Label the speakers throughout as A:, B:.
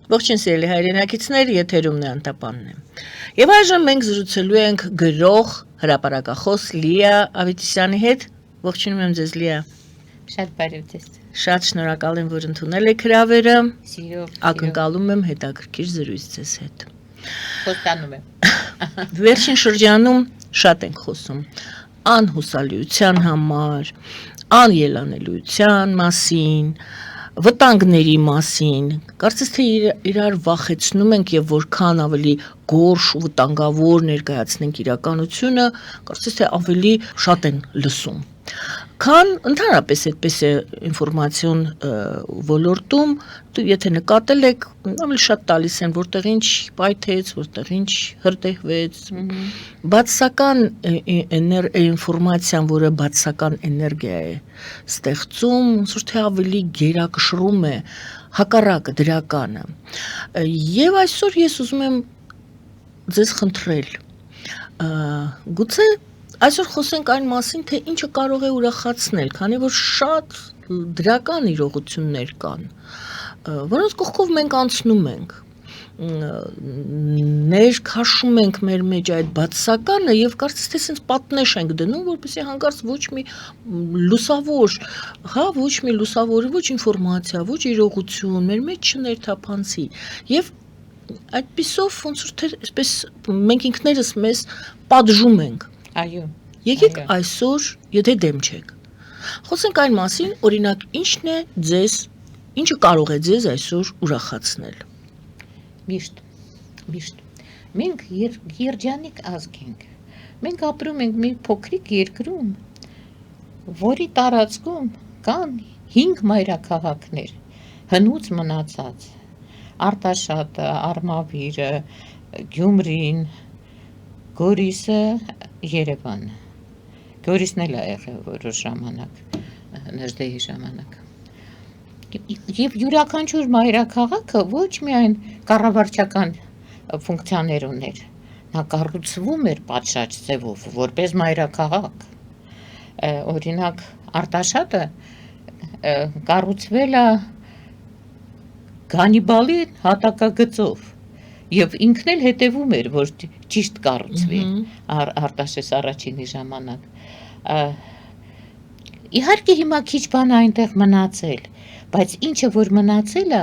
A: Ողջույն սիրելի հայրենակիցներ, եթերումն է Անտապանն է։ Եվ այժմ մենք զրուցելու ենք գրող, հրապարակախոս Լիա Ավետիսյանի հետ։ Ողջունում եմ ձեզ Լիա։
B: Շատ բարև ձեզ։
A: Շատ շնորհակալ եմ, որ ընդունել եք հրավերը։
B: Սիրով։
A: Ակնկալում եմ հետաքրքիր զրույց ձեզ հետ։
B: Խոստանում եմ։
A: Վերջին շրջանում շատ ենք խոսում անհուսալիության համար, անելանելիության մասին, վտանգների մասին, կարծես թե իրար վախեցնում ենք եւ որքան ավելի գորշ ու վտանգավոր ներկայացնենք իրականությունը, կարծես թե ավելի շատ են լսում։ Քան ընդհանրապես այդպես է ինֆորմացիոն ոլորտում, եթե նկատել եք, ավելի շատ տալիս են, որտեղ ինչ պայթեց, որտեղ ինչ հրդեհվեց, բացասական ինֆորմացիան, որը բացասական էներգիա է ստեղծում, ոնց որ թե ավելի գերակշռում է հակառակը դրականը։ Եվ այսօր ես ուզում եմ ձեզ խնդրել, գուցե այսօր խոսենք այն մասին, թե ինչը կարող է ուրախացնել, քանի որ շատ դրական իրողություններ կան, որոնց կողքով մենք անցնում ենք, ներքաշում ենք մեր մեջ այդ բացականը եւ կարծես թե sense պատնեշ ենք դնում, որպեսզի հանկարծ ոչ մի լուսավոր, ոչ մի լուսավոր, ոչ ինֆորմացիա, ոչ իրողություն մեր մեջ չներթափանցի եւ այդպիսով ոնց որ թե այսպես մենք ինքներս մեզ պատժում ենք։
B: Այո։
A: Եկեք այսօր, եթե դեմ չեք, խոսենք այն մասին, օրինակ, ինչը կարող է ձեզ այսօր ուրախացնել։
B: Միշտ։ Մենք երջանիկ ազգ ենք։ Մենք ապրում ենք մի փոքրիկ երկրում, որի տարածքում կան 5 մայրաքաղաքներ, հնուց մնացած, Արտաշատը, Արմավիրը, Գյումրին, Գորիսը, Երևանը։ Գորիսն էլ ա եղել որոշ ժամանակ, Նժդեհի ժամանակ։ Եվ յուրաքանչյուր մայրաքաղաքը ոչ միայն կառավարչական ֆունկցիաներ ուներ, նա կառուցվում էր պատշաճ ձևով, որպես մայրաքաղաք։ Օրինակ, Արտաշատը կառուցվել է Գանիբալի հատակագծով եւ ինքն էլ հետևում էր, որ ճիշտ կառուցվի Արտաշես առաջինի ժամանակ։ Իհարկե հիմա քիչ բան այնտեղ մնացել, բայց ինչը որ մնացել է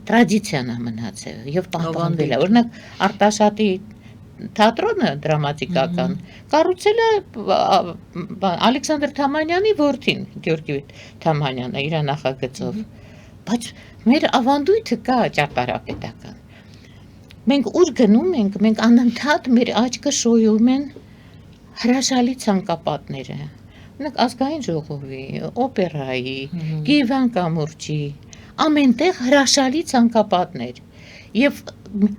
B: տրադիցիան է մնացել եւ պահպանվել է։ Օրինակ Արտաշատի թատրոնը դրամատիկական կառուցել է Ալեքսանդր Թամանյանի որդին, Գյորգի Թամանյանը իր նախագծով։ Բայց մեր ավանդույթը կա ճարտարապետական։ Մենք ուր գնում ենք, մենք անընդհատ մեր աչքը շոյում են հրաշալի ցանկապատները։ Օրինակ ազգային ժողովի, օպերայի, Կիևյան կամուրջի, ամենտեղ հրաշալի ցանկապատներ եւ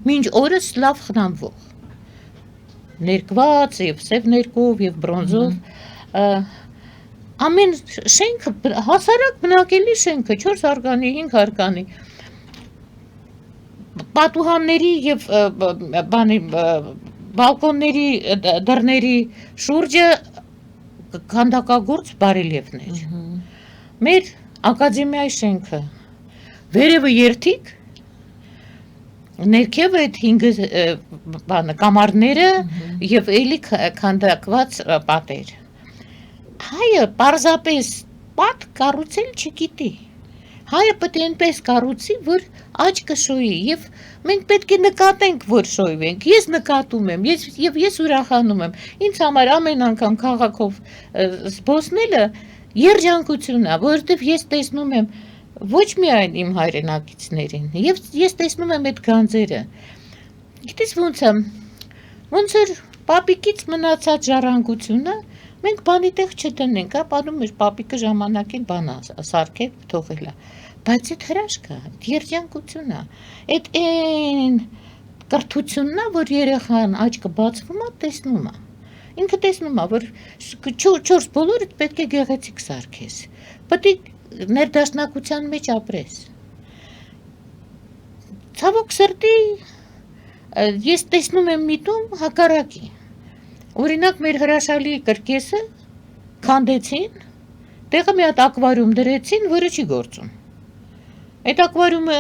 B: մինչ օրս լավ խնամվող։ Ներկված եւ սև ներկով եւ բրոնզով ամեն շենքը հասարակ բնակելի շենքը 4 արգանի, 5 արգանի պատուհանների եւ բալկոնների դռների շուրջը քանդակագործ բարելիևներ։ Մեր ակադեմիայի շենքը վերևը երթիկ, ներքևը այդ 5 կամարները եւ էլի քանդակված պատեր։ Հայը պարզապես պատ կառուցել չգիտի։ Հայը պետք է այնպես կառուցի, որ աչքը շոյի եւ մենք պետք է նկատենք, որ շոյվենք։ Ես նկատում եմ, ես ուրախանում եմ։ Ինձ համար ամեն անգամ քաղաքով զբոսնելը երջանկություն է, որովհետեւ ես տեսնում եմ ոչ միայն իմ հայրենակիցներին, եւ ես տեսնում եմ այդ գանձերը։ Գիտես ոնց էր պապիկից մնացած ժառանգությունը, մենք բանի տեղ չտնենք, ապանում էր պապիկը ժամանակին բան սարքել, թողել է։ Բայց այդ հրաշքը, երջանկությունն է, այդ այն կրթությունն է, որ երեխան աչքը բացվում է, տեսնում է։ Ինքը տեսնում է, որ 4 բոլորդ պետք է գեղեցիկ սարքես։ Պետք է ներդաշնակության մեջ ապրես։ Ցավոք սրտի ես տեսնում եմ միտում հակառակի։ Օրինակ մեր հրաշալի կրկեսը քանդեցին, տեղը մի հատ ակվարիում դրեցին, որը չի գործում։ Այդ ակվարիումը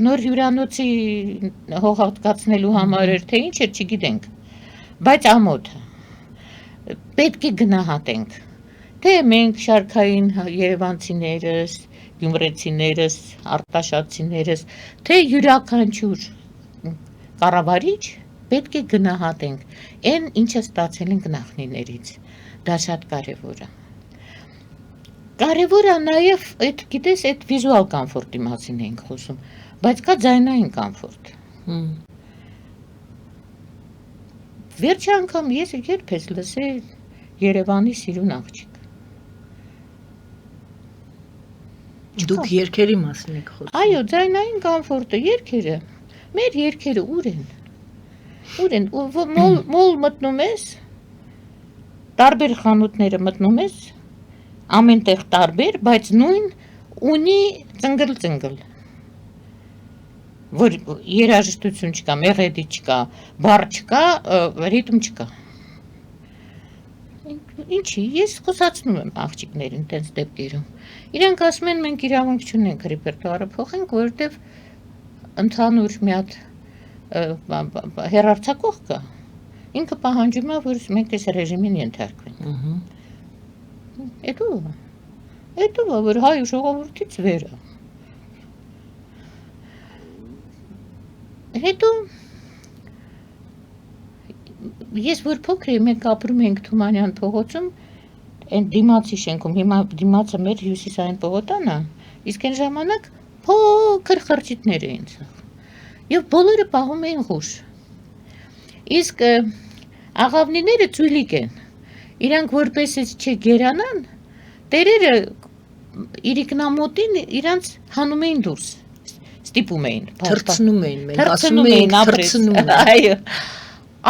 B: նոր հյուրանոցի հողատկացնելու համար էր, թե ինչ էր, չգիտենք, բայց ամոթ պետք է գնահատենք, թե մենք շարքային երևանցիներս, գյումրեցիներս, արտաշատցիներս, թե յուրաքանչյուր կառավարիչ պետք է գնահատենք այն ինչը ստացել ենք նախնիներից, դա շատ կարևոր է։ Կարևոր է նաև այդ գիտես այդ վիզուալ կոմֆորտի մասին ենք խոսում, բայց կա ձայնային կոմֆորտ։ Վերջի անգամ ես երբ ես լսել Երևանի սիրուն աղջիկ։
A: Դուք երգերի մասին եք խոսում։
B: Այո, ձայնային կոմֆորտը, երգերը։ Մեր երգերը ուր են։ Ուր են, մոլ մտնում ես, տարբեր խանութները մտնում ես, ամենտեղ տարբեր, բայց նույն ունի ծնգլ, որ երաժշտություն չկա, մեղեդի չկա, բառ չկա, ռիթմ չկա։ Ինչի, ես խոսացնում եմ աղջիկներին տենց դեպքերում։ Իրանք ասում են մենք իրավունք չունենք ռեպերտուարը փոխենք, որովհետև ընդհանուր մի հատ հեռարձակող կա։ Ինքը պահանջում է, որ մենք այս ռեժիմին ենթարկվենք։ Էդու որ հայ ժողովրդից վեր է։ Հետո ես որ փոքր էի, մենք ապրում էինք Թումանյան փողոցում, այն դիմացի շենքում, հիմա դիմացը մեր հյուսիսային պողոտան է, իսկ այն ժամանակ փոքր խրճիթներ էին ցավ։ Եվ բոլորը պահում էին ղուշ։ Իսկ աղավնիները ծույլիկ են։ Իրանք որպես չգերանան, տերերը իրիկնամոտին իրանց հանում էին դուրս, ստիպում էին,
A: թրցնում էին, մենք ասում
B: թրցնում
A: էինք
B: էին,
A: թրցնում են։
B: այո,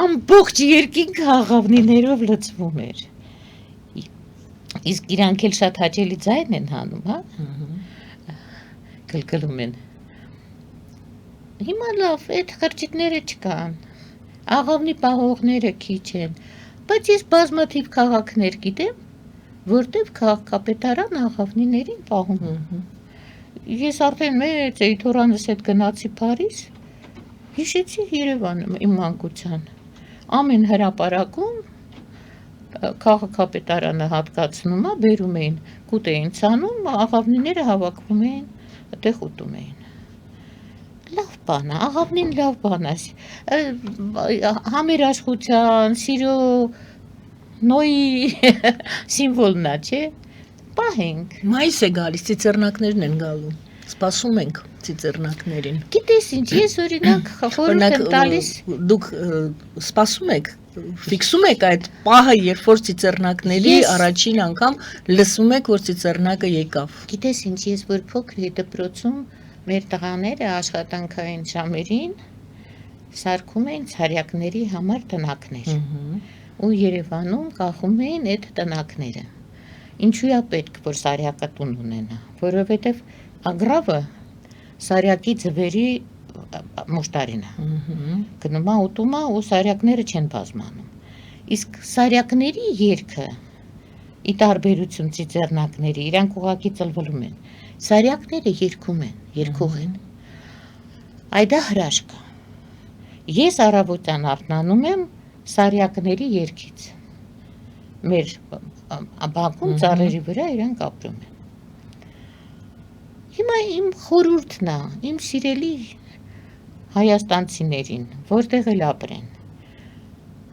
B: ամբողջ երկինքը աղավնիներով լցվում էր։ Իսկ իրանք էլ շատ հաճելի ձայն են հանում, հա, գլգլում են։ Հիմա լավ, այդ խրճիթները չկան, աղավնի պահողները քիչ են, բայց ես բազմաթիվ քաղաքներ գիտեմ, որտև քաղաքապետարան աղավնիներին պահում։ Ես արդեն մեծ էի թորանս հետ գնացի Փարիզ, հիշեցի Երևանը իմ մանկության։ Ամեն հրապարակում քաղաքապետարանը հատկացնում է, բերում էին, կուտ էին ցանում, աղավնիները հավաքվում էին, այդտեղ ուտում էին։ Լավ բան է, աղավնին լավ բան է, համերաշխության, սիրո, նոյի սիմվոլն է, չէ, պահենք։
A: Մայիս է գալիս, ծիծեռնակներն են գալու, սպասում ենք ծիծեռնակներին։
B: Գիտես ինչ, ես օրինակ խորհուրդ եմ տալիս։
A: Դուք սպասում եք, ֆիքսում եք այդ պահը, երբ որ ծիծեռնակների առաջին անգամ լսում եք, որ ծիծեռնակը եկավ։
B: Գիտես ինչ, ես որ փոքր էի դպրոցում, մեր տղաները աշխատանքային ժամերին սարքում էին ցարյակների համար տնակներ։ Ու Երևանում կախում էին այդ տնակները։ Ինչու է պետք, որ սարյակը տուն ունենա, որովհետև ագրավը սարյակի ձվերի մուշտարին է։ Գնում է ուտում է ու սարյակները չեն բազմանում։ Իսկ սարյակների երգը ի տարբերություն ծիծեռնակների, իրանք ուղղակի ծլվլում են։ Սարյակները երգում են, երգող են։ Այդա հրաշք է։ Ես առավոտյան արթնանում եմ սարյակների երգից։ Մեր բակում ծառերի վրա իրանք ապրում են։ Հիմա իմ խորհուրդն է, իմ սիրելի հայաստանցիներին, որտեղ էլ ապրեն,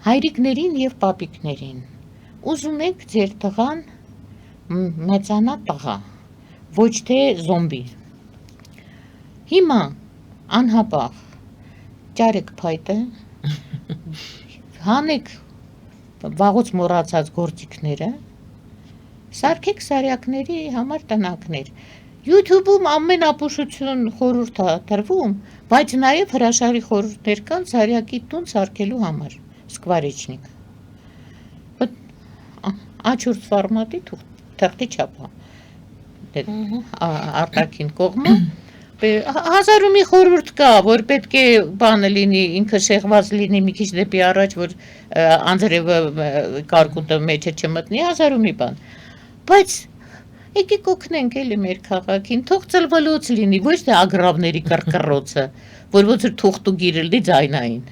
B: հայրիկներին եւ պապիկներին, ուզում եք ձեր տղան մեծանա տղա, ոչ թե զոմբի։ Հիմա անհապաղ ճարեք փայտը, հանեք վաղուց մոռացած գործիքները, սարքեք սարյակների համար տնակներ։ YouTube-ում ամեն ապուշություն խորհուրդ է տրվում, բայց նաև հրաշալի խորհուրդներ կան սարյակի տուն սարքելու համար, սկվարիչնիկ։ Աչուրդ ֆորմատի թղթի չափա, արտաքին կողմը, 1000 մի խորհուրդ կա, որ պետք է բանը լինի, ինքը շեղված լինի մի քիչ դեպի առաջ, որ անձրևը կարկուտը մեջը չմտնի, 1000 մի բան, բայց Եկեք օգնենք էլի մեր քաղաքին, թող ծլվելոց լինի, ոչ թե ագրավների կռկռոցը, որ ոնց որ թուղթու գիրել դի ձայնային։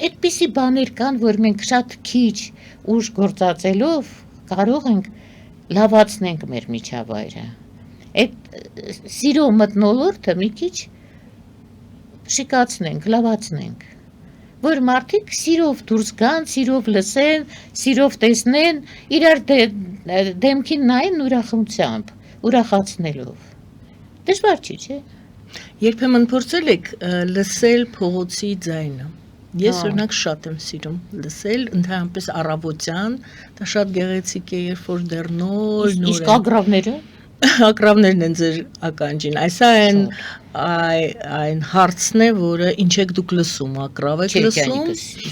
B: Այդպիսի բաներ կան, որ մենք շատ քիչ ուժ գործածելով կարող ենք լավացնենք մեր միջավայրը։ Այդ սիրո մթնոլորտը մի քիչ շիկացնենք, լավացնենք, որ մարդիկ սիրով դուրս գան, սիրով լսեն, սիրով տեսնեն, իրար դեմքին նայեն ուրախությամբ, ուրախացնելով։ Դժվար չի, չէ՞։
A: Երբեմն փորձել եք լսել փողոցի ձայնը։ Ես օրինակ շատ եմ սիրում լսել, ընդհանրապես առավոտյան, դա շատ գեղեցիկ է, երբ որ դեռ նոր
B: Իսկ ագրավները
A: ակրավներն են ձեր ականջին, այսա այն հարցն է, որը ինչ եք դուք լսում, ակրավ եք լսում։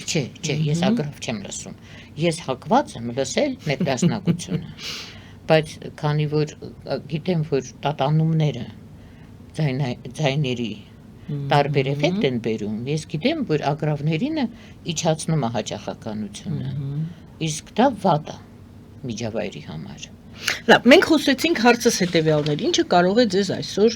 B: Չէ, ես ագրավ չեմ լսում, ես հակված եմ լսել ներդաշնակությունը, բայց քանի որ գիտեմ, որ տատանումները ձայների տարբեր էֆեկտ են բերում, ես գիտեմ, որ ագրավներինը իջացնում է հաճախականությունը, իսկ դա վատ է միջավայրի համար։
A: Լավ, մենք խոսեցինք հարցս հետևյալներ, ինչը կարող է ձեզ այսօր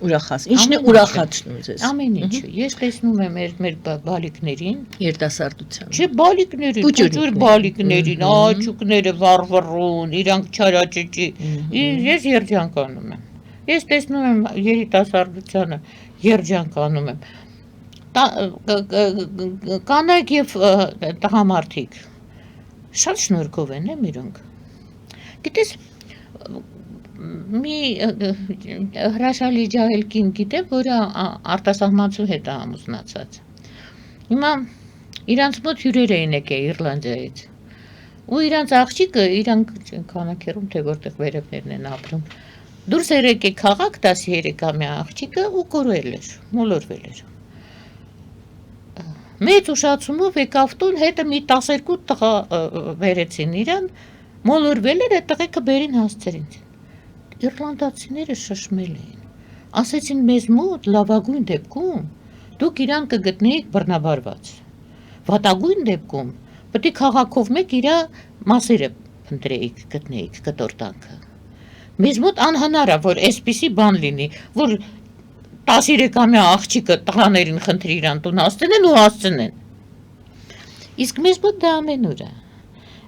A: ուրախացնել, ինչն է ուրախացնում ձեզ։
B: Ամեն ինչը, ես տեսնում եմ մեր բալիկներին,
A: երիտասարդության։
B: Չէ, բալիկներին, փոքր բալիկներին, աճուկները վառվռուն, իրանք չարաճճի, ես երջանկանում եմ։ Ես տեսնում եմ երիտասարդությանը, երջանկանում եմ։ Կանայք եւ տղամարդիկ շատ շնորհքով են իրենք։ Գիտես, մի հրաշալի ջահել կին գիտեմ, որը արտասահմանցու հետ է ամուսնացած։ Հիմա իրանց մոտ հյուրեր էին եկել Իռլանդիայից։ Ու իրանց աղջիկը, իրանք քանակերում թե որտեղ վերևներն են ապրում։ Դուրս էր եկել քաղաք 13-ամյա աղջիկը ու կորել էր, մոլորվել էր։ Մեծ ուշացումով եկավ տուն, հետը մի 12 տղա վերեցին իրան, մոլորվել էր, այդ տղեկը բերին հասցրին։ Իռլանդացիները շշմել էին, ասեցին մեզ մոտ լավագույն դեպքում դուք իրան կգտնեիք բռնաբարված, վատագույն դեպքում պետք է քաղաքով մեկ իրա մասերը փնտրեիք, գտնեիք կտորտանքը։ Մեզ մոտ անհնար է, որ այսպիսի բան լինի, որ 13-ամյա աղջիկը տղաներին խնդրի իրան տուն հասցնեն ու հասցնեն։ Իսկ մեզ մոտ դա ամենուր է։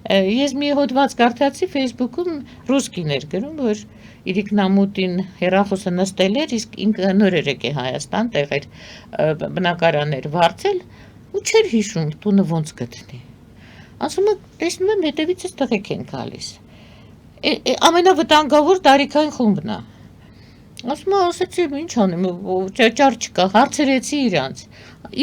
B: Ես մի հոդված կարդացի Facebook-ում ռուսկին էր գրում, որ Իրիկնամուտին հեռախոսը նստել էր, իսկ ինքը նոր էր եկել Հայաստան, տեղ էր բնակարան էր վարձել ու չէր հիշում տունը ոնց գտնի։ Ասում է, տեսնում եմ հետևիցս տղեկ են գալիս։ Ամենավտանգավոր տարիքային խումբն է։ Ասում է, ասեցի, ինչ անեմ, ճար չկա, հարցրեցի իրանց։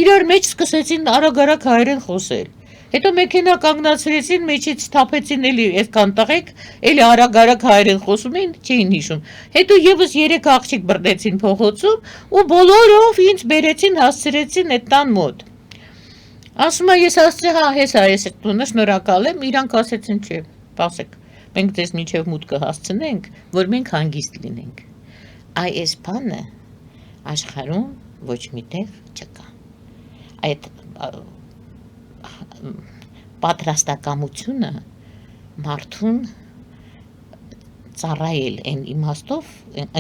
B: Իրար մեջ սկսեցին արագ-արագ հայերեն խոսել։ Հետո մեքենա կանգնացրեցին, մեջից թափեցին էլի այսքան տղեկ, էլի արագ-արագ հայերեն խոսում էին, չէին հիշում։ Հետո եւս 3 աղջիկ բռնեցին փողոցում ու բոլորով ինձ բերեցին, հասցրեցին այդ տան մոտ։ Ասում է, ես ասացի, հա, ես տունը շնորհակալ եմ, իրանք ասեցին, չէ, սպասեք, մենք ձեզ միջև մուտքը հասցնենք, որ մենք հանգիստ լինենք։ Այս բանը աշխարհում ոչ միտեղ չկա։ Այդ պատրաստակամությունը մարդուն ծառայել այն իմաստով,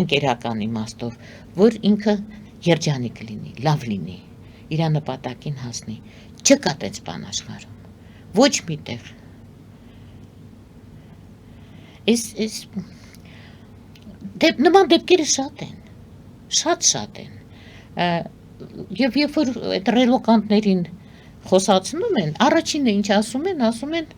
B: ընկերական իմաստով, որ ինքը երջանիկ լինի, լավ լինի, իր նպատակին հասնի։ Չկա այդպես բան աշխարհում։ Ոչ միտեղ։ Նման դեպքերը շատ են, շատ են։ Եվ երբ որ այդ ռելոկանտներին խոսացնում են, առաջինը ինչ ասում են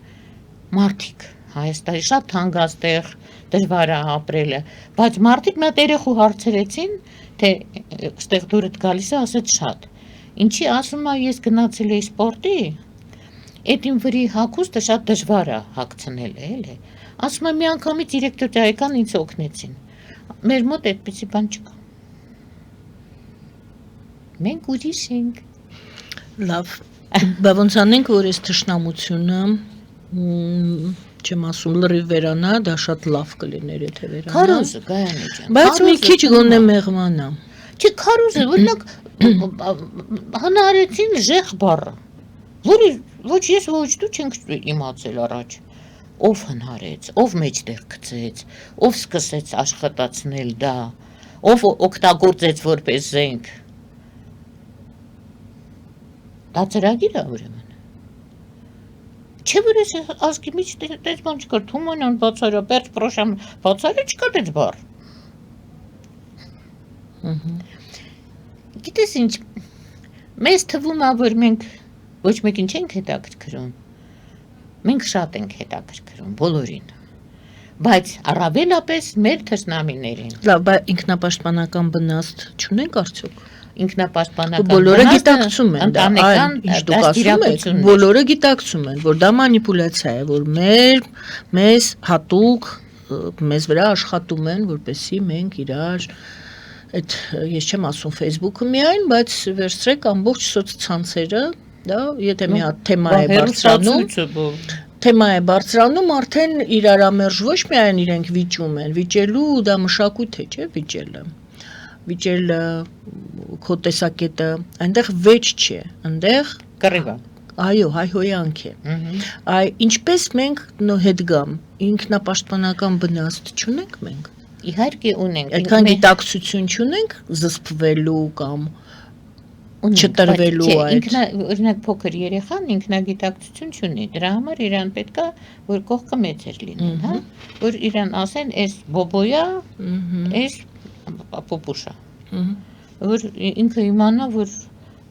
B: մարդիկ, Հայաստանի շատ թանկաստեղ, դժվար է ապրելը, բայց մարդիկ մի հատ երեխու հարցրեցին, թե ստեղ դուրդ գալիս է, ասեց շատ։ Ինչի ասում է, ես գնացել էի սպորտի, այդ իմ վրի հագուստը շատ դժվար է հագցնել, էլի։ Ասում է, մի անգամից 3 տարեկան ինձ օգնեցին։ Մեր մոտ այդպիսի բան չկա։ Մենք ուրիշ ենք։
A: Լավ, բա ոնց անենք, որ այս թշնամությունը չեմ ասում լրիվ վերանա, դա շատ լավ կլիներ, եթե վերանա։
B: Քարոզը գայանի ջան։
A: Բայց մի քիչ գոնե մեղմանա։
B: Չէ, քարոզը, օրինակ հնարեցին ժեղ բառը, որի ոչ ես ոչ դու չենք իմացել առաջ։ ով հնարեց, ով մեջտեղ գցեց, ով սկսեց աշխատացնել դա, ով օգտագործեց որպես զենք։ Դա ծրագիր է ուրեմն։ Չէ՞ որ ես ազգի մեջ դες բան չկար, Թումանյան բացարա, Պերճ Պրոշյան բացարա չկա դες բառ։ Գիտես ինչ, մեզ թվում է, որ մենք ոչ մեկին չենք հետաքրքրում, մենք շատ ենք հետաքրքրում, բոլորին, բայց առավելապես մեր թշնամիներին։
A: Լավ, բայց ինքնապաշտպանական բնաստ չունենք արդյոք։
B: Ինքնապաշտպանական
A: Բոլորը գիտակցում են դա,
B: ընտանեկան
A: ինչ դուք ասում եք,
B: դաստիարակություններ։
A: բոլորը գիտակցում են, որ դա մանիպուլյացիա է, որ մեզ հատուկ մեզ վրա աշխատում են, որպեսզի մենք իրար այդ ես չեմ ասում Facebook-ը միայն, բայց վերցրեք ամբողջ սոցցանցերը, դա եթե մի հատ թեմա է բարձրանում, արդեն իրար ամերժ ոչ միայն իրենք վիճում են, վիճելու դա մշակույթ է, չէ՞, վիճելը քո տեսակետը, այնտեղ վեճ չէ, այնտեղ
B: կռիվ է։
A: Այո, հայհոյանք է։ Ինչպես մենք հետ գամ, ինքնապաշտպանական բնաստ չունենք մենք։
B: Իհարկե ունենք։
A: Այդքան գիտակցություն չունենք զսպվելու կամ չտրվելու այդ։
B: Օրինակ փոքր երեխան ինքնագիտակցություն չունի, դրա համար իրան պետքա որ կողքը մեծեր լինեն, հա, որ իրան ասեն, էս բոբոյա, էս պոպուշա։ Որ ինքը իմանա, որ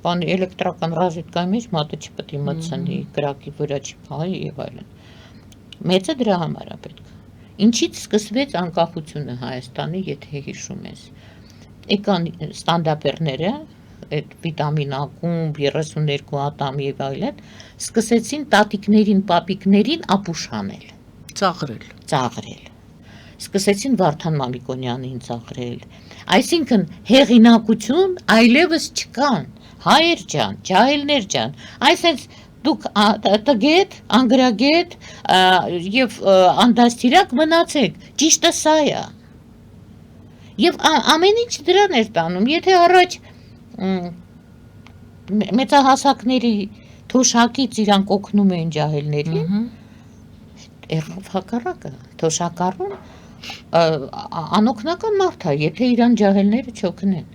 B: բան էլեկտրական ռազետկայի մեջ մատը չպետք է մտցնի, կրակի վրա չփահի եւ այլն։ Մեծը դրա համար է պետք։ Ինչից սկսվեց անկախությունը Հայաստանի, եթե հիշում ես։ Եկան ստանդարտները, այդ վիտամին ակումբ, 32 ատամ եւ այլն, սկսեցին տատիկներին, պապիկներին ապուշ անել, ծաղրել։ Սկսեցին Վարդան Մամիկոնյանին ծաղրել։ Այսինքն հեղինակություն այլևս չկան, հայեր ջան, ջահելներ ջան, այսպես դուք տգետ, անգրագետ եւ անդաստիրակ մնացեք, ճիշտը սա է։ Եվ ամեն ինչ դրան էր տանում, եթե առաջ մեծահասակների թոշակից իրանք օգնում էին ջահելներին, երբ հակառակը, թոշակառուն անօգնական մարդ է, եթե իրան ջահելները չօգնեն։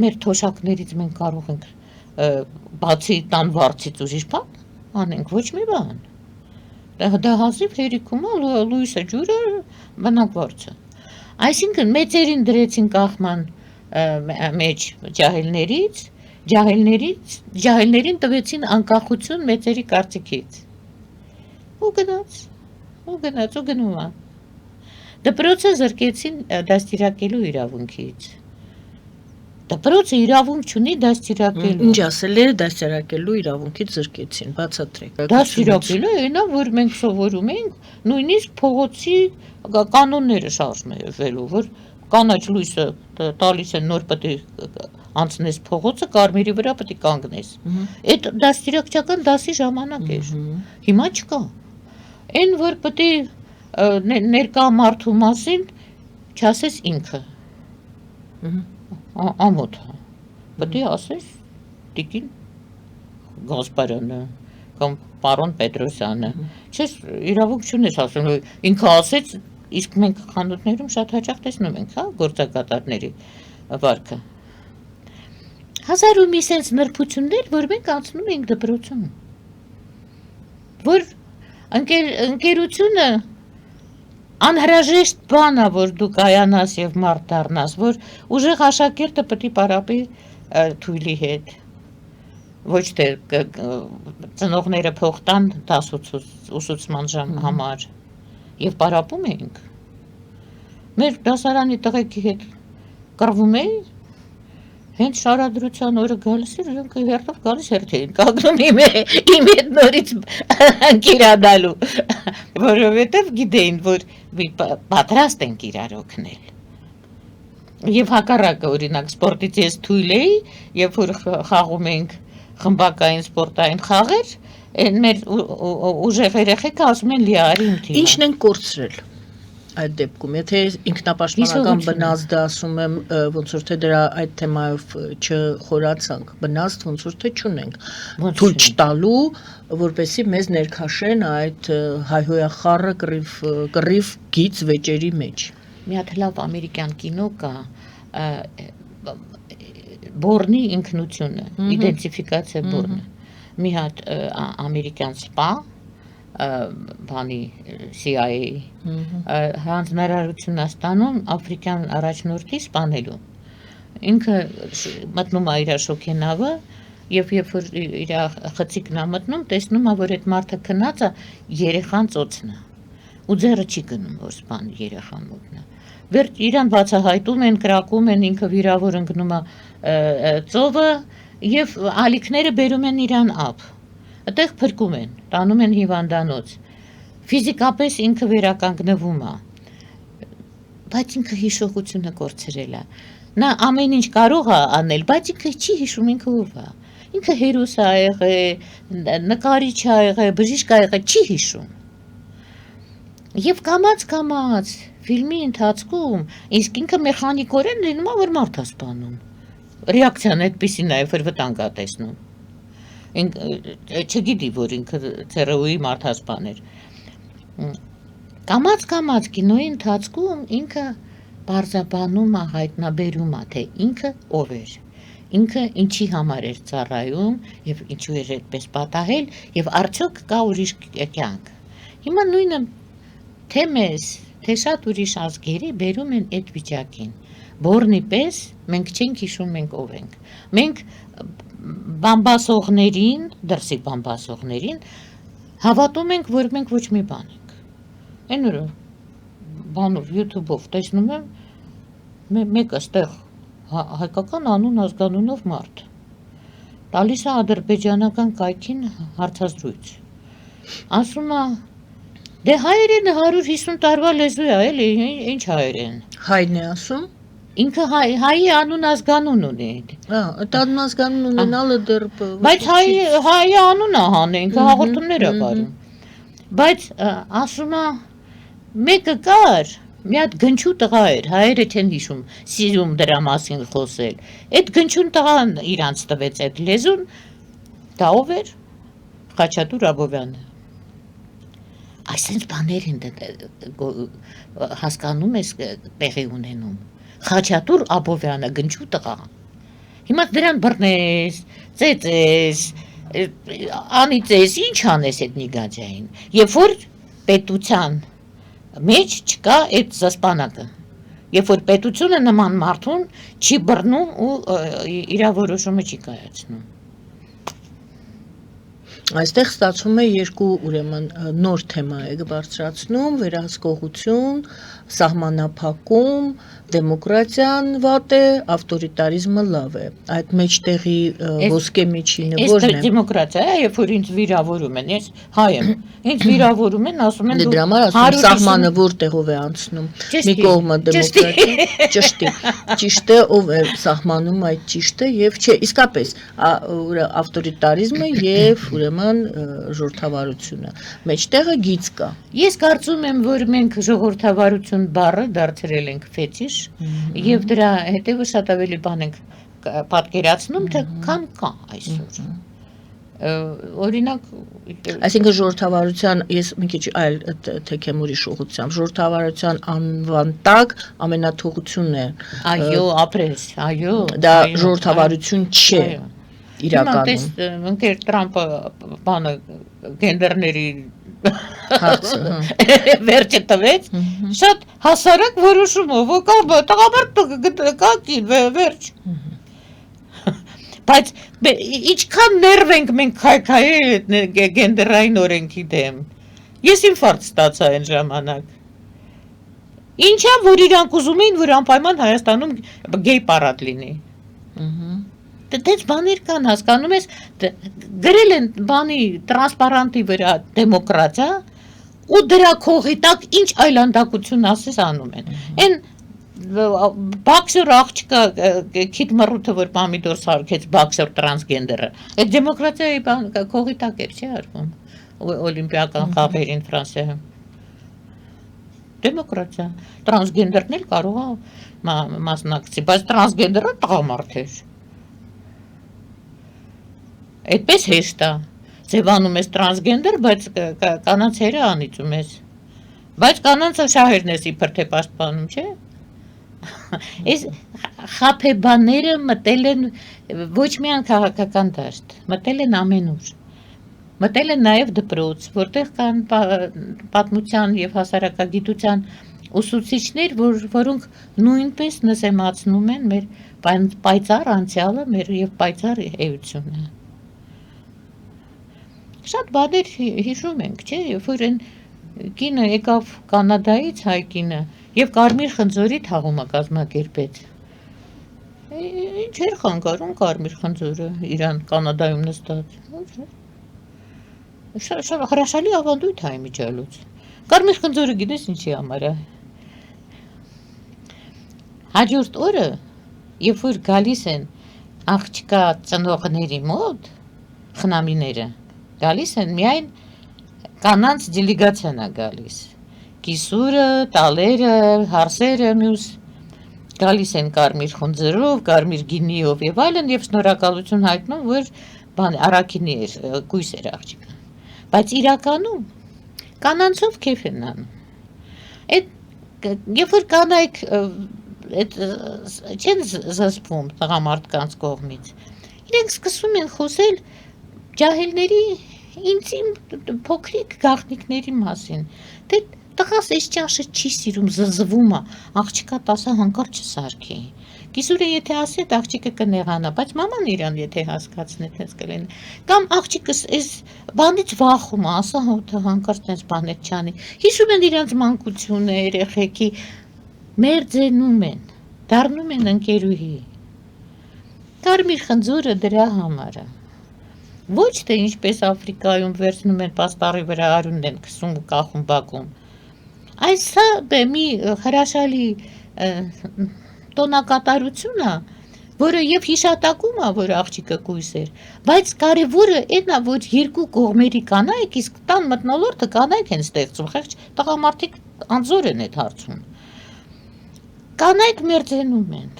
B: Մեր թոշակներից մենք կարող ենք բացի տան վարձից ուրիշ բան անենք, ոչ մի բան։ Դա հազիվ հերիքում է, լույսը ջուրը բնակվարձը։ Այսինքն մեծերին դրեցին կախման մեջ ջահելներին տվեցին անկախություն մեծերի կարծիքից։ Ու գնում է։ Դպրոցը զրկեցին դաստիարակելու իրավունքից։ Դպրոցը իրավունք չունի դաստիարակելու։
A: Ինչ ասել է դաստիարակելու իրավունքից զրկեցին, բացատրեք։
B: Դաստիարակելու այնա, որ մենք սովորում ենք, նույնիսկ փողոցի կանոնները շարժվելու, որ կանաչ լույսը տալիս են նոր պետք է անցնես փողոցը, կարմիրի վրա պետք է կանգնես։ Այդ դաստիարակչական դասի ժամանակ էր։ Հիմա չկա։ Այն որ պետք է ներկա մարդու մասին չասես ինքը։ Ամոթ պետք է ասես տիկին Գասպարյանը կամ պարոն Պետրոսյանը չես իրավունք չունես ասում ինքը ասեց իսկ մենք խանութներում շատ հաճախ տեսնում ենք հա գործակատարների վարքը 1000 ու մի սենց նրբություններ որ մենք անցնում ենք դպրոցում որ ընկերությունը անհրաժեշտ բան է, որ դու կայանաս եւ մարդ դառնաս, որ ուժեղ աշակերտը պետք է պարապի թույլի հետ։ Ոչ թե ծնողները փող տան դաս ուսուցման համար եւ պարապում ենք։ Մեր դասարանի տղեկի հետ կռվում էի, հենց շարադրության օրը գալիս էր, իրենք հերթով գալիս հերթեին կանգնում իմ հետ նորից ընկերանալու, որովհետև գիտեին, որ պատրաստ ենք իրար օգնել։ Եվ հակառակը, օրինակ, սպորտից ես թույլ էի, երբ որ խաղում ենք խմբակային սպորտային խաղեր, մեր ուժեղ երեխեքը ասում են լիարի իմ թիմը։
A: Ինչն են կորցրել։ այդ դեպքում, եթե ինքնապաշտպանական բնազդը ասում եմ, ոնց որ թե դրա այդ թեմայով չխորացանք, բնազդ ոնց որ թե չունենք, թույլ չտալու, որպեսզի մեզ ներքաշեն այդ հայհոյախառը կռիվ գիծ վեճերի մեջ։
B: Մի հատ լավ ամերիկյան կինո կա, Բորնի ինքնությունը, իդենտիֆիկացիա Բորնը։ Մի հատ ամերիկյան սպա, բանի CIA հանձնարարություն ստանում աֆրիկյան առաջնորդի սպանելու։ Ինքը մտնում է իր շոքենավը եւ երբ որ իր խցիկն է մտնում, տեսնում է, որ այդ մարդը քնած է, երեխան ծոցն է։ Ու ձեռը չի գնում, որ սպանի երեխան մոտնա։ Վերջ իրան բացահայտում են, կրակում են, ինքը վիրավոր ընկնում է ծովը եւ ալիքները բերում են իրան ափ։ Այդտեղ փրկում են, տանում են հիվանդանոց։ Ֆիզիկապես ինքը վերականգնվում է։ Բայց ինքը հիշողությունը կորցրել է։ Նա ամեն ինչ կարող է անել, բայց ինքը չի հիշում ինքը ով է։ Ինքը հերոս է եղել, նկարիչ է եղել, բժիշկ է եղել, չի հիշում։ Եվ կամաց ֆիլմի ընթացքում իսկ ինքը մեխանիկորեն լինում է, որ մարդ է սպանում։ Ռեակցիան այդպեսին է, որ վտանգ է տեսնում։ Չգիտի, որ ինքը ՑՌՈ-ի մարդասպան էր։ Կամաց կինոյի ընթացքում ինքը բարձաբանում է, հայտնաբերում է, թե ինքը ով էր։ Ինքը ինչի համար էր ծառայում եւ ինչու էր այդպես պատահել եւ արդյոք կա ուրիշ կյանք։ Հիմա նույնը թե մեզ, թե շատ ուրիշ ազգերի բերում են այդ վիճակին։ Բորնի պես մենք չենք հիշում մենք ով ենք։ Մենք բամբասողներին, դրսի բամբասողներին հավատում ենք, որ մենք ոչ մի բան ենք։ Այն որ բանով YouTube-ով տեսնում եմ մեկը ստեղ հայկական անուն ազգանունով մարդ։ Տալիս է ադրբեջանական կայքին հարցազրույց։ Ասում է դե հայերենը 150 տարվա լեզու է, էլի, ինչ հայերեն։
A: Հայն է ասում։
B: Ինքը հայի անուն ազգանուն ունի։
A: Այդ անուն ազգանուն ունենալը դեռ
B: բայց հայի անուն է հանը, ինքը հաղորդումներ է կարում։ Բայց ասում է մեկը կար, մի հատ գնչու տղա էր, հայերը չեն հիշում, սիրում դրա մասին խոսել։ Այդ գնչուն տղան իրանց տվեց այդ լեզուն, դա ով էր։ Խաչատուր Աբովյանը։ Այսինքն բաներ են հասկանում ես տեղի ունենում։ Խաչատուր Աբովյանը գնչու տղա։ Հիմա դրան բռնես, ծեծես, անիծես, ինչ անես այդ նիգաջային։ Երբ որ պետության մեջ չկա այդ զսպանակը։ Երբ որ պետությունը նման մարդուն չի բռնում ու իր որոշումը չի կայացնում։
A: Այստեղ ստացվում է երկու ուրեմն նոր թեմա է բարձրացնում, վերահսկողություն, սահմանափակում, դեմոկրատիան վատ է, ավտորիտարիզմը լավ է։ Այդ մեջտեղի ոսկե միջինը որն է։
B: Այս դեմոկրատիա է, երբ որ ինձ վիրավորում են, ես հայ եմ։ Ինձ վիրավորում են, ասում են
A: դու սահմանը որտեղով է անցնում։ Մի կողմը դեմոկրատիա, ճիշտ է, ով է սահմանում այդ ճիշտը եւ չէ, իսկապես ավտորիտարիզմը եւ ուրեմն ժողովրդավարությունը։ Մեջտեղը գիծ կա։
B: Ես կարծում եմ, որ մենք ժողովրդավարություն բառը դարձրել ենք ֆետիշ եւ դրա հետեւը շատ ավելի բան ենք պատկերացնում, թե քան կա այսօր։ Օրինակ,
A: այսինքն ժողովրդավարության, ես մի քիչ այլ թեքեմ ուրիշ ուղղությամբ, ժողովրդավարության անվան տակ ամենաթողությունն է։
B: Այո, ապրես, այո։
A: Դա ժողովրդավարություն չէ։ Իրականում։
B: Ընկեր Տրամպը բանը գենդերների վերջը տվեց, շատ հասարակ որոշումով, տղամարդ կակին, վերջ։ Բայց ինչքան ներվ ենք մենք քայքայել գենդերային օրենքի դեմ։ Ես ինֆարկտ ստացա այն ժամանակ։ Ինչա որ իրանք ուզում էին, որ անպայման Հայաստանում գեյ պարադ լինի։ Դες բաներ կան, հասկանում ես, գրել են բանի տրանսպարանտի վրա դեմոկրատիա ու դրա քողի տակ ինչ այլանդակություն ասես անում են։ Այն բաքսեր աղջկա քիթ մռութը որ պամիդոր սարքեց բաքսեր տրանսգենդերը։ Այդ դեմոկրատիայի քողի տակ էր, չի արվում։ Օլիմպիական խաղերին Ֆրանսիայում։ Դեմոկրատիա։ Տրանսգենդերն էլ կարող է մասնակցի, բայց տրանսգենդերը տղամարդ էր։ Այդպես հեշտ է։ Ձևանում ես տրանսգենդեր, բայց կանանցերը անիծում ես։ Բայց կանանցը շահերն ես իբր թե պաշտպանում, չէ՞։ Այս խաբեբաները մտել են ոչ միայն քաղաքական դաշտ, մտել են ամենուր։ Մտել են նաև դպրոց, որտեղ կան պատմության եւ հասարակագիտության ուսուցիչներ, որոնք նույնպես նսեմացնում են մեր պայծառ անցյալը, մեր եւ պայծառ էությունը։ Շատ բաներ հիշում ենք, չէ՞, երբ որ այն կինը եկավ Կանադայից, հայ կինը, եւ Կարմիր խնձորի թաղումը կազմակերպեց։ Ինչ էր խանգարում Կարմիր խնձորը իրան Կանադայում նստած։ Շատ հրաշալի ավանդույթ է իմիջիալոց։ Կարմիր խնձորը գիտես ինչի համար է։ Հաջորդ օրը, երբ որ գալիս են աղջկա ծնողների մոտ, խնամիները, գալիս են միայն կանանց դելեգացիան է գալիս։ Կիսուրը, տալերը, հարսերը, մյուս գալիս են կարմիր խնձորով, կարմիր գինիով եւ այլն եւ շնորհակալություն հայտնում, որ առաքինի էր, կույս էր աղջիկը։ Բայց իրականում կանանցով քեֆ են անում։ Այդ երբ որ կանայք այդ չեն զսպում տղամարդկանց կողմից, իրենք սկսում են խոսել ջահելների ինտիմ փոքրիկ գաղտնիքների մասին։ Դե տղաս այս ճաշը չի սիրում, զզվում է, աղջիկա 10 հանկարծ չսարքի։ Կիսուրը եթե ասի, այդ աղջիկը կնեղանա, բայց մաման իրան եթե հասկացնի, այդպես կլինի։ Կամ աղջիկս այս բանից վախում է, ասա հոթը հանկարծ այս բաներ չանի։ Հիշում են իրանց մանկությունը, երեխեքի, մերձենում են, դառնում են ընկերուհի։ Կարմիր խնձորը դրա համար է։ Ոչ թե ինչպես Աֆրիկայում վերցնում են պաստառի վրա արյունն են քսում ու կախում բակում։ Այս մի հրաշալի տոնակատարություն է, որը եւ հիշատակում է, որ աղջիկը կույս էր, բայց կարևորը այն է, որ երկու կողմերի կանայք, իսկ տան մթնոլորտը կանայք են ստեղծում, խեղճ տղամարդիկ անձոր են այդ հարցում։ Կանայք մերձենում են,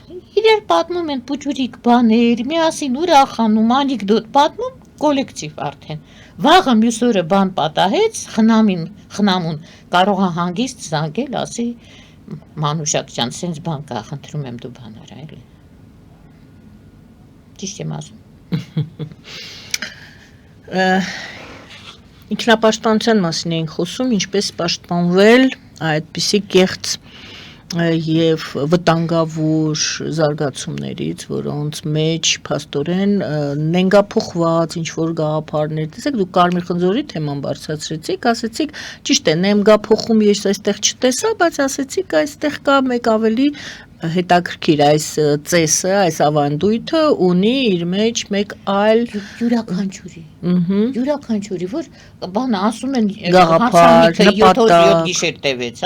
B: իրար պատմում են փուճուրիկ բաներ, միասին ուրախանում, անեկդոտ պատմում, կոլեկտիվ արդեն։ Վաղը մյուս օրը բան պատահեց, խնամուն կարող է հանգիստ զանգել, ասի Մանուշակ ջան, սենց բան կա, խնդրում եմ դու բան արա, էլի։ Ճիշտ եմ ասում։
A: Ինքնապաշտպանության մասին էինք խոսում, ինչպես պաշտպանվել այդպիսի կեղծ եւ վտանգավոր զարգացումներից, որոնց մեջ փաստորեն նենգափոխված ինչ որ գաղափարներ, տեսեք դուք Կարմիր խնձորի թեման բարձրացրեցիք, ասեցիք ճիշտ է, նենգափոխում ես այստեղ չտեսա, բայց ասեցիք այստեղ կա մեկ ավելի հետաքրքիր այս ծեսը, այս ավանդույթը ունի իր մեջ մեկ այլ
B: յուրաքանչյուրի, որ բանը ասում են
A: գաղափար,
B: 7 գիշեր տևեց,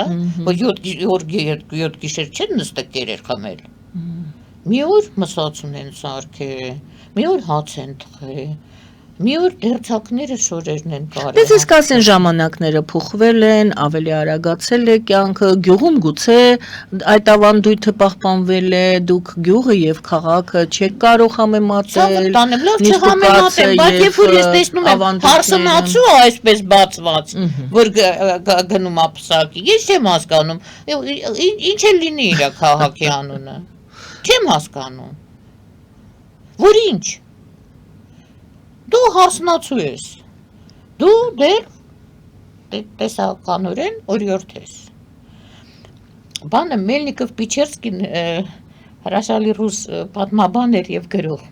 B: որ 7 գիշեր չեն նստել էր խմել։ Մի օր մսածուն են սարքել, մի օր հաց են թխել, մի օր դերձակները շորերն են կարել։
A: Դες իսկ ասեն ժամանակները փոխվել են, ավելի արագացել է կյանքը, գյուղում գուցե այդ ավանդույթը պահպանվել է, դուք գյուղը եւ քաղաքը չեք կարող համեմատել։
B: Լավ չհամեմատեմ, բայց երբ որ ես տեսնում եմ հարսնացու այսպես բացված, որ գնում է փսակի, ես չեմ հասկանում, ինչ է լինի իր քաղաքի անունը։ Չեմ հասկանում։ Որ ինչ։ Դու հարսնացու ես, դու դեր տեսականորեն օրիորդ ես։ Բանը Մելնիկով-Պիչերսկին հրաշալի ռուս պատմաբան էր և գրող,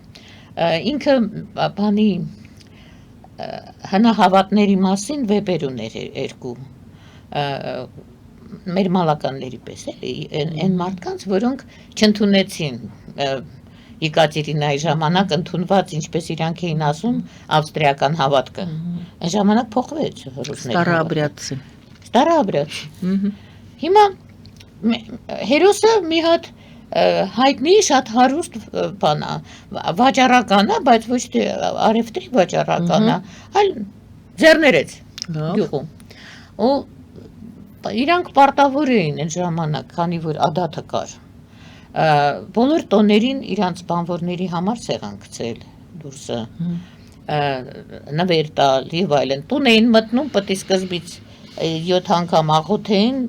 B: ինքը բանի հնահավատների մասին վեպեր ուներ երկու, մեր մալականների պես, են մարդկանց, որոնք չընդունեցին Եկատերինայի ժամանակ ընդունված, ինչպես իրանք էին ասում, ավստրիական հավատքը։ Այն ժամանակ փոխվեց
A: Ստարաբրյացի։
B: Հիմա հերոսը մի հատ հայտնի շատ հարուստ բան է, վաճառական է, բայց ոչ թե արևտրի վաճառական է, այլ ձեռներեց գյուղում։ Ու իրանք պարտավոր էին այն ժամանակ, քանի որ ադաթը կար։ Բոլոր տոներին իրանց բանվորների համար սեղան գցել դուրսը, նվեր տալ եւ այլն։ Տուն էին մտնում պետք է սկզբից 7 անգամ աղոթեին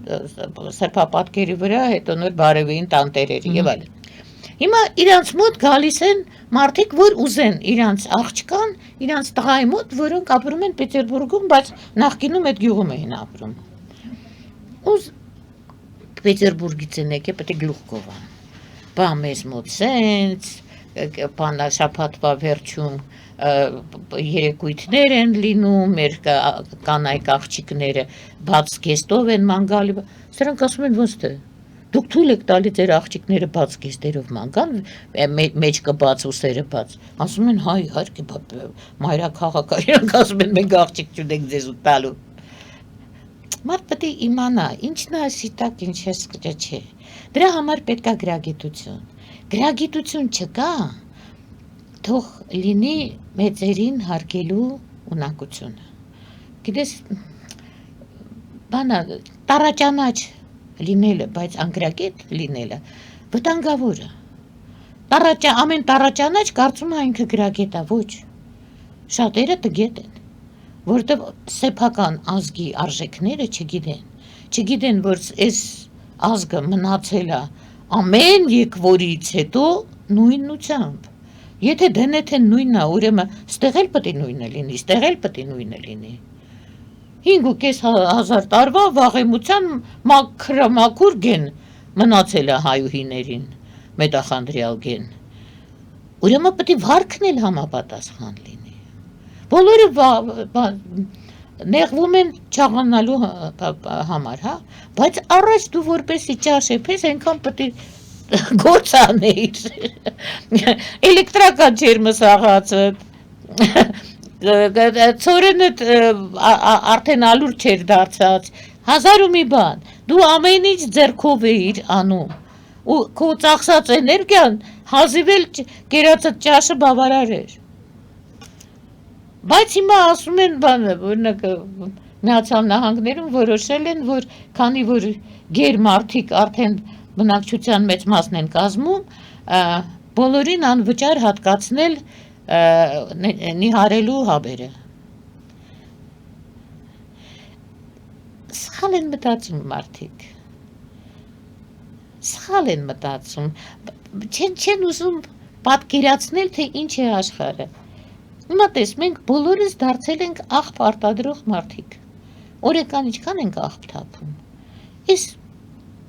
B: սրբապատկերի վրա, հետո նոր բարևեին տանտերերի եւ այլն։ Հիմա իրանց մոտ գալիս են մարդիկ, որ ուզեն իրանց աղջկան, իրանց տղայի մոտ, որոնք ապրում են Պետերբուրգում, բայց նախկինում այդ գյուղում էին ապրում։ Ու Պետերբուրգից են եկել, պետք է գլուխ գովան։ Բա մեզ մոտ սենց, բանա շաբաթվա վերջում երեկույթներ են լինում, մեր կանայք աղջիկները բաց գեստով են ման գալի։ Սրանք ասում են ոնց թե դուք թույլ եք տալի ձեր աղջիկները բաց գեստերով ման գան, մեջքը բաց ուսերը բաց։ Ասում են հայ, իհարկե, մայրաքաղաք, իրանք ասում են մենք աղջիկ չունենք ձեզ ու տալու։ Մարդ պետք է իմանա, ինչն է սիտակ, ինչ է չէ։ Դրա համար պետք է գրագիտություն։ Գրագիտություն չկա, թող լինի մեծերին հարգելու ունակությունը։ Գիտես, բանա տարաճանաչ լինելը, բայց անգրագետ լինելը վտանգավոր է։ Ամեն տարաճանաչ կարծում է ինքը գրագետ է, ոչ։ Շատերը տգետ են, որտեղ սեփական ազգի արժեքները չգիտեն, որ այս ազգը մնացել է ամեն եկվորից հետո նույնությամբ։ Եթե դենեթեն նույնն է, ուրեմն ստեղ էլ պետք է նույնը լինի, ստեղ էլ պետք է նույնը լինի։ 5,500 տարվա վաղեմության մաքրամաքուր գեն մնացել է հայուհիներին, մետախանդրիալ գեն։ Ուրեմն պետք է վարքն էլ համապատասխան լինի։ Բոլորը նեղվում են չաղանալու համար, հա, բայց առաջ դու որպեսի ճաշ եփես, այնքան պետք է գործ անեիր։ Էլեկտրական ջերմը սաղացդ։ Ծորենդ արդեն ալուր չեր դարձած, 1000 ու մի բան, դու ամեն ինչ ձեռքով էիր անում, ու քո ծախսած էներգիան հազիվել կերածդ ճաշը բավարար էր, բայց հիմա ասում են բանը, օրինակ Միացյալ Նահանգներում որոշել են, որ քանի որ գեր մարդիկ արդեն բնակչության մեծ մասն են կազմում, բոլորին անվճար հատկացնել նիհարելու հաբերը։ Սխալ են մտածում մարդիկ։ Սխալ են մտածում։ Չեն ուզում պատկերացնել, թե ինչ է աշխարհը։ Հիմա տես, մենք բոլորս դարձել ենք աղբ արտադրող մարդիկ։ Օրեկան ինչքան ենք աղբ թափում։ Այս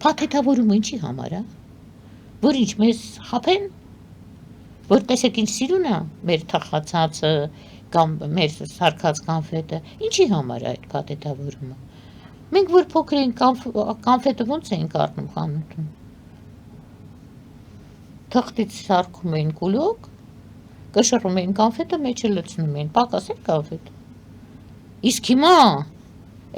B: փաթեթավորումը ինչի համար է։ Որ ինչ մեզ խափեն։ Որ տեսեք ինչ սիրուն է մեր թխացածը կամ մեր սարքած կանֆետը, ինչի համար է այդ փաթեթավորումը։ Մենք որ փոքր ենք կանֆետը ոնց ենք առնում խանութում։ Թղթից սարքում էին կուլոկ, կշռում էին կանֆետը, մեջը լցնում էին, պակաս էր կանֆետը։ Իսկ հիմա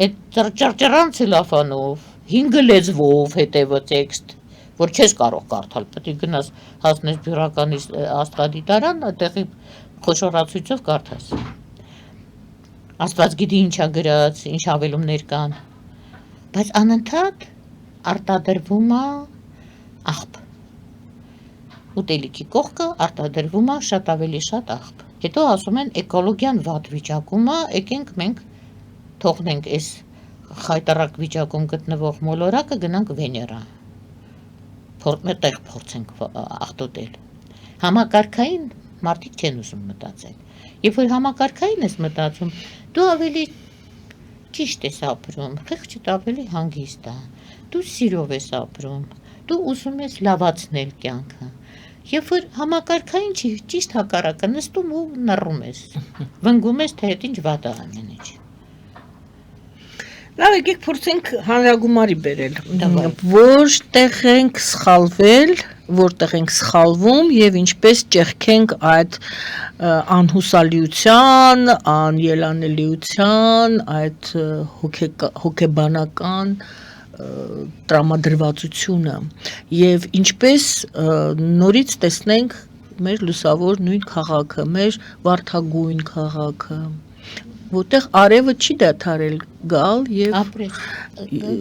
B: այդ ճռճռան ցելոֆանով, 5 լեզվով հետևը տեքստ, որ չես կարող կարդալ, պետք է գնաս հասնես բյուրականի աստղադիտարան, այդտեղի խոշորացույցով կարդաս։ Աստված գիտի ինչա գրած, ինչ հավելումներ կան, բայց անընդհատ արտադրվում է աղբ։ Ուտելիքի կողքը արտադրվում է շատ ավելի շատ աղբ։ Հետո ասում են էկոլոգիան վատ վիճակում է, եկենք մենք թողնենք այս խայտարակ վիճակում գտնվող մոլորակը գնանք Վեներա։ Մետեղ փորձենք աղտոտել։ Համակարգային մարդիկ չեն ուզում մտածել։ Երբ որ համակարգային ես մտածում, դու ավելի ճիշտ ես ապրում, խիղճդ ավելի հանգիստ է, դու սիրով ես ապրում, դու ուզում ես լավացնել կյանքը։ Երբ որ համակարգային չի, ճիշտ հակառակը նստում ու նռում ես, վնգում ես, թե հետ ինչ վատ է ամեն ինչ։
A: Լավ, եկեք փորձենք հանրագումարի բերել, որտեղ ենք սխալվել, որտեղ ենք սխալվում եւ ինչպես ճեղքենք այդ անհուսալիության, անելանելիության, այդ հոգեբանական տրամադրվածությունը եւ ինչպես նորից տեսնենք մեր լուսավոր նույն քաղաքը, մեր վարդագույն քաղաքը, Որտեղ արևը չի դադարել գալ եւ
B: ապրես։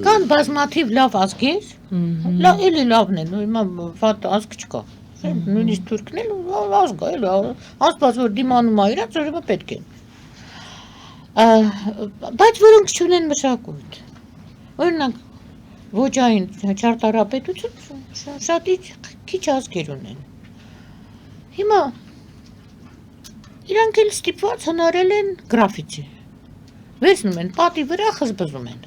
B: Կան բազմաթիվ լավ ազգեր, էլի լավն են, հիմա վատ ազգ չկա։ Նույնիսկ թուրքն էլ ազգ է, էլի աստված որ դիմանում է իրաց, ուրեմն պետք է։ Բայց որոնք չունեն մշակույթ։ Օրինակ ոչային ճարտարապետություն շատ քիչ ազգեր ունեն։ Հիմա իրանք էլ ստիպված հնարել են գրաֆիտի։ Վերցնում են պատի վրա խզբզում են։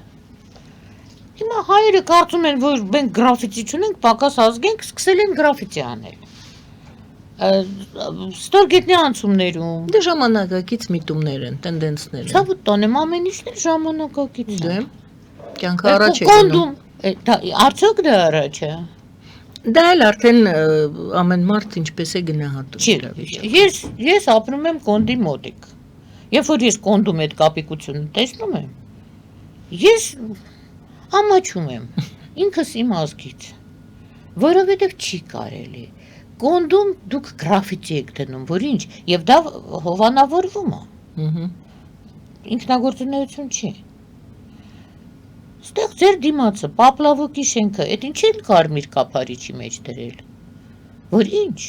B: Հիմա հայերը կարծում են, որ մենք գրաֆիտի չունենք, պակաս ազգ ենք, սկսել են գրաֆիտի անել։ Ստորգետնյա անցումներում։
A: Դե ժամանակակից միտումներ են, տենդենսներ են։
B: Ցավոտ տոնեմ ամեն ինչն էլ ժամանակակից է։
A: Դե կյանքը առաջ է
B: գնում։ Արդյոք դա առաջ է։
A: Դա էլ արդեն ամեն մարդ ինչպես է գնահատում
B: իրավիճակը։ Ես ապրում եմ կոնդի մոտիկ։ Երբ որ ես կոնդում այդ կապիկությունը տեսնում եմ, ես ամաչում եմ ինքս իմ ազգից, որովհետև չի կարելի։ Կոնդում դուք գրաֆիտի եք դնում, որ ինչ, եւ դա հովանավորվում է։ Ինքնագործունեություն չի։ Ստեղ ձեր դիմացը, Պապլավոկի շենքը, այդ ինչ էլ կարմիր կափարիչի մեջ դրել։ Որ ինչ։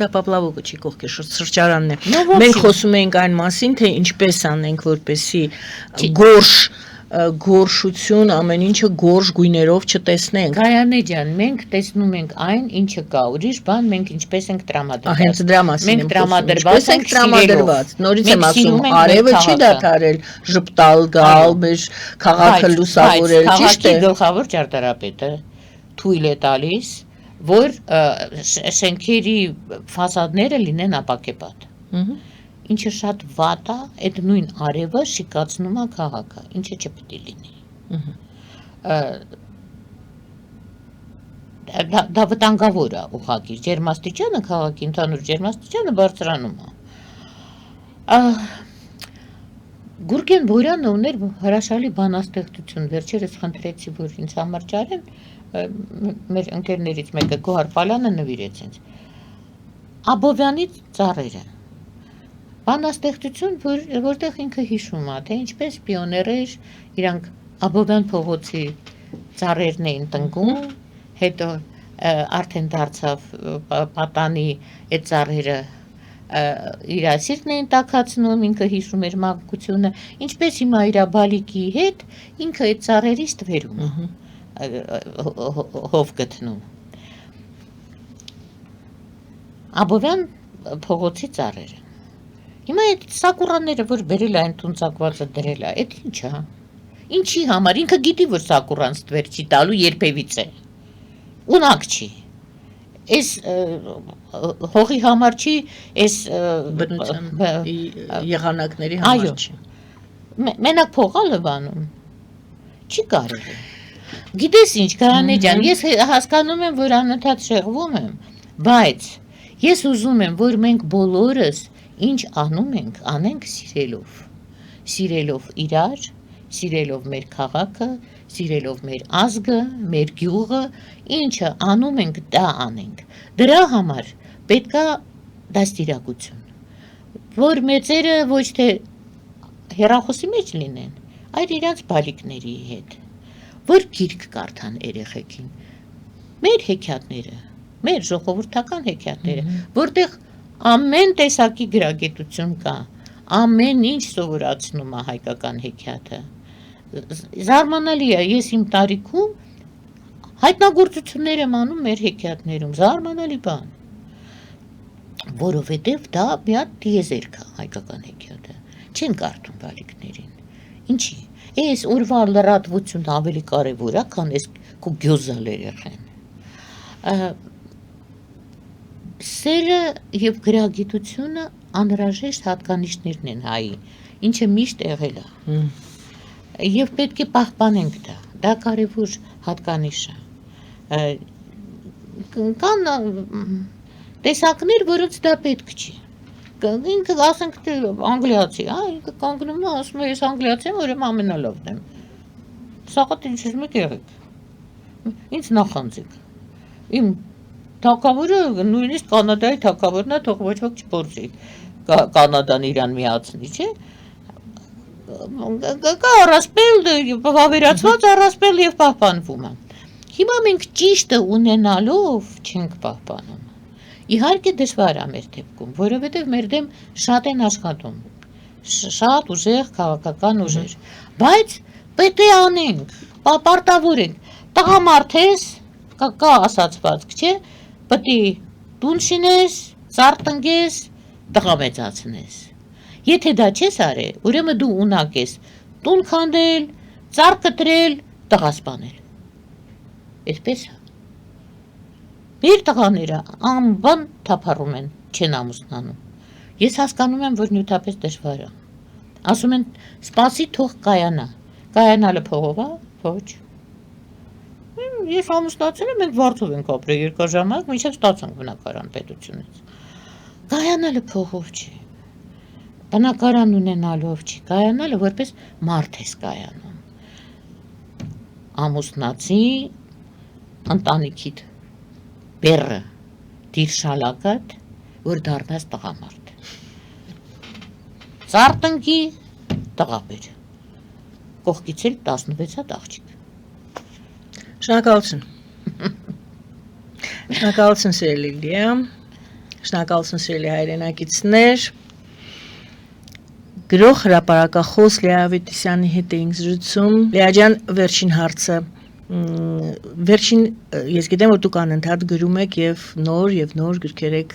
A: Դա Պապլավոկը չի կողքի սրճարանն է։ Մենք խոսում ենք այն մասին, թե ինչպես անենք, որպեսի գորշություն, ամեն ինչը գորշ գույներով չտեսնենք։
B: Գայանե ջան, մենք տեսնում ենք այն, ինչը կա, ուրիշ բան մենք ինչպես ենք տրամադրված։
A: Հենց դրա մասին
B: մենք տրամադրված ենք
A: տրամադրված։ Նորից եմ ասում, արևը չի դադարել ժպտալ, գալ, մեր քաղաքը լուսավորել, ճիշտ է։
B: Քաղաքի գլխավոր ճարտարապետը թույլ է տալիս, որ շենքերի ֆասադները լինեն ապակեպատ։ Ինչը շատ վատ է, այդ նույն արևը շիկացնում է քաղաքը, ինչը չպետք է լինի։ Դա վտանգավոր է ուղղակի, ջերմաստիճանը քաղաքի ընդհանուր ջերմաստիճանը բարձրանում է։ Գուրգեն Բորյանը ուներ հրաշալի բանաստեղծություն, վերջերս խնդրեցի, որ ինձ համար ճարեն, մեր ընկերներից մեկը Գոհար Պալյանը նվիրեց ինձ։ Աբովյանի ծառերը։ Բանաստեղծություն, որտեղ ինքը հիշում է, թե ինչպես պիոներեր իրանք Աբովյան փողոցի ծառերն էին տնկում, հետո արդեն դարձավ պատանի այդ ծառերը իր սիրտն էին տաքացնում, ինքը հիշում էր մանկությունը, ինչպես հիմա իր բալիկի հետ ինքը այդ ծառերից տվերում հով գտնում։ Աբովյան փողոցի ծառերը։ Հիմա այդ սակուրանները, որ բերել այն տունցակվածը դրել է, այդ ինչ է։ Ինչի համար, ինքը գիտի, որ սակուրան ստվեր չի տալու երբևիցե։ Ունակ չի։ Այս հողի համար չի, այս
A: բնության եղանակների համար չի։
B: Մենակ փողալը բանում։ Չի կարելի։ Գիտես ինչ, Գայանե ջան, ես հասկանում եմ, որ անընդհատ շեղվում եմ, բայց ես ուզում եմ, որ մենք բոլորս ինչ անում ենք, անենք սիրելով իրար, սիրելով մեր քաղաքը, սիրելով մեր ազգը, մեր գյուղը, ինչը անում ենք, դա անենք։ Դրա համար պետք է դաստիարակություն, որ մեծերը ոչ թե հեռախոսի մեջ լինեն, այլ իրաց բալիկների հետ, որ գիրք կարդան երեխեքին, մեր հեքիաթները, մեր ժողովրդական հեքիաթները, որտեղ ամեն տեսակի գրագիտություն կա, ամեն ինչ սովորացնում է հայկական հեքիաթը։ Զարմանալի է, ես իմ տարիքում հայտնագործություններ եմ անում մեր հեքիաթներում, զարմանալի բան։ Որովհետև դա մի հատ տիեզերք է հայկական հեքիաթը, չեն կարդում բալիկներին։ Ինչի։ Այս օրվա լրատվությունն ավելի կարևոր է, քան այս քո գյոզալ երեխեն։ Սերը եւ գրագիտությունը անհրաժեշտ հատկանիշներն են հայի, ինչը միշտ եղել է։ Եվ պետք է պահպանենք դա կարևոր հատկանիշ է։ Կան տեսակներ, որոնց դա պետք չի։ Ինքը ասենք թե անգլիացի, ինքը կանգնում է, ասում է, ես անգլիացի եմ, ուրեմն ամենալավն եմ։ Սաղատ ինչ ուզում եք եղեք։ Ինձ նախանձեք։ Իմ թագավորը նույնիսկ Կանադայի թագավորն է, թող ոչ ոք չփորձի։ Կանադան իրան միացնի, չէ։ Կա առասպել, վավերացված առասպել եւ պահպանվում է։ Հիմա մենք ճիշտը ունենալով չենք պահպանում։ Իհարկե դժվար է մեր դեպքում, որովհետեւ մեր դեմ շատ են աշխատում։ Շատ ուժեղ քաղաքական ուժեր, բայց պետք է անենք, պարտավոր ենք։ Տղամարդ ես, կա ասացվածք, չէ, պետք է տուն շինես, ծառ տնկես, տղա մեծացնես։ Եթե դա չես արել, ուրեմն դու ունակ ես տուն քանդել, ծառ կտրել, տղա սպանել։ Այդպես է։ Մեր տղաները անբան թափառում են, չեն ամուսնանում։ Ես հասկանում եմ, որ նյութապես դժվար է։ Ասում են, սպասի թող կայանա։ Կայանալը փողով է, ոչ։ Ես ամուսնացել եմ, մենք վարձով ենք ապրել երկար ժամանակ, մինչև ստացանք բնակարան պետությունից։ Կայանալը փողով չի։ Բնակարան ունենալով չի, կայանալը որպես մարդ ես կայանում։ Ամուսնացի ընտանիքիդ բեռը դիրշալակատ, որ դառնաս տղամարդ։ Ծառ տնկի, տղա բեր։ Կողքից էլ 16 հատ աղջիկ։
A: Շնորհակալություն։ Շնորհակալություն սիրելի Լիա։ Շնորհակալություն սիրելի հայրենակիցներ։ Գրող հրապարակախոս Լիա Ավետիսյանի հետ էինք զրուցում։ Լիա ջան, վերջին հարցը։ Վերջին ես գիտեմ, որ դուք անընդհատ գրում եք եւ նոր գրքեր եք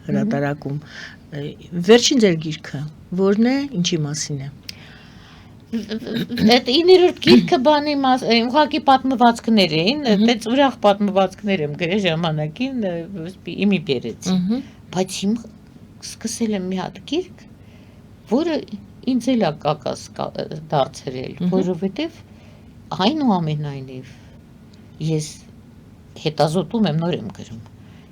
A: հրատարակում։ Վերջին ձեր գիրքը ո՞րն է, ինչի մասին է։
B: Այդ 9-րդ գիրքը բանի ուղղակի պատմվածքներ էին, այդպես ուրախ պատմվածքներ եմ գրել ժամանակին, իմի բերեցի։ Բայց հիմա սկսել եմ մի հատ գիրք, որը ինձ էլ է կակաս դարձրել, որովհետև այնուամենայնիվ ես հետազոտում եմ, նոր եմ գրում։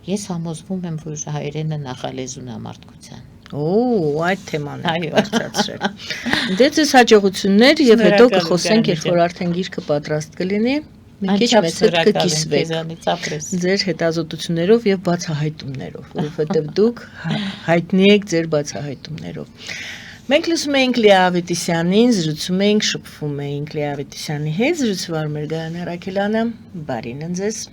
B: Ես համոզվում եմ, որ հայերենը նախալեզուն է մարդկության։
A: Այդ թեման է բարձրացրել։ Դե ձեզ հաջողություններ եւ հետո կխոսենք, երբ որ արդեն գիրքը պատրաստ կլինի, մի քիչ մեծ հետ կկիսվեք ձեր հետազոտություններով եւ բացահայտումներով, որովհետեւ դուք հայտնի եք ձեր բացահայտումներով։ Մենք լսում էինք Լիա Ավետիսյանին, զրուցում էինք, շփվում էինք Լիա Ավետիսյանի հետ, զրուցվար մեր Գայան Առաքելյանը, բարին ընձեզ։